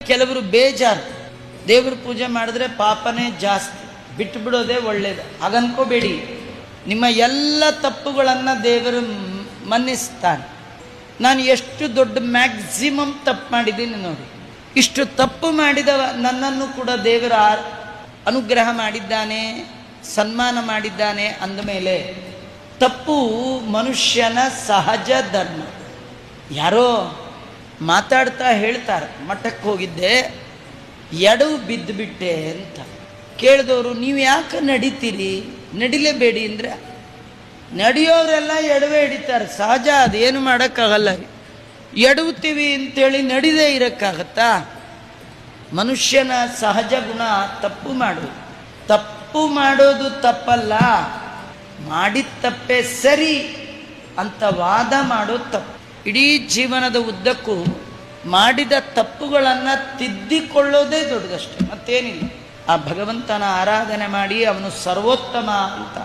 ಕೆಲವರು ಬೇಜಾರು, ದೇವ್ರ ಪೂಜೆ ಮಾಡಿದ್ರೆ ಪಾಪನೇ ಜಾಸ್ತಿ, ಬಿಟ್ಟು ಬಿಡೋದೇ ಒಳ್ಳೇದು. ಹಾಗನ್ಕೋಬೇಡಿ. ನಿಮ್ಮ ಎಲ್ಲ ತಪ್ಪುಗಳನ್ನು ದೇವರು ಮನ್ನಿಸ್ತಾನೆ. ನಾನು ಎಷ್ಟು ದೊಡ್ಡ ಮ್ಯಾಕ್ಸಿಮಮ್ ತಪ್ಪು ಮಾಡಿದ್ದೀನಿ ನೋಡಿ. ಇಷ್ಟು ತಪ್ಪು ಮಾಡಿದವ ನನ್ನನ್ನು ಕೂಡ ದೇವರ ಅನುಗ್ರಹ ಮಾಡಿದ್ದಾನೆ, ಸನ್ಮಾನ ಮಾಡಿದ್ದಾನೆ. ಅಂದಮೇಲೆ ತಪ್ಪು ಮನುಷ್ಯನ ಸಹಜ ಧರ್ಮ. ಯಾರೋ ಮಾತಾಡ್ತಾ ಹೇಳ್ತಾರೆ, ಮಠಕ್ಕೆ ಹೋಗಿದ್ದೆ, ಎಡವು ಬಿದ್ದುಬಿಟ್ಟೆ ಅಂತ. ಕೇಳಿದವರು, ನೀವು ಯಾಕೆ ನಡೀತೀರಿ? ನಡಿಲೇಬೇಡಿ ಅಂದರೆ, ನಡೆಯೋರೆಲ್ಲ ಎಡವೇ ಹಿಡಿತಾರೆ, ಸಹಜ, ಅದೇನು ಮಾಡೋಕ್ಕಾಗಲ್ಲ. ಎಡವುತ್ತೀವಿ ಅಂತೇಳಿ ನಡಿದೇ ಇರೋಕ್ಕಾಗತ್ತಾ? ಮನುಷ್ಯನ ಸಹಜ ಗುಣ ತಪ್ಪು ಮಾಡೋದು. ತಪ್ಪು ಮಾಡೋದು ತಪ್ಪಲ್ಲ, ಮಾಡಿದ ತಪ್ಪೇ ಸರಿ ಅಂತ ವಾದ ಮಾಡೋದು ತಪ್ಪು. ಇಡೀ ಜೀವನದ ಉದ್ದಕ್ಕೂ ಮಾಡಿದ ತಪ್ಪುಗಳನ್ನು ತಿದ್ದಿಕೊಳ್ಳೋದೇ ದೊಡ್ಡದಷ್ಟೇ, ಮತ್ತೇನಿಲ್ಲ. ಆ ಭಗವಂತನ ಆರಾಧನೆ ಮಾಡಿ ಅವನು ಸರ್ವೋತ್ತಮ ಅಂತ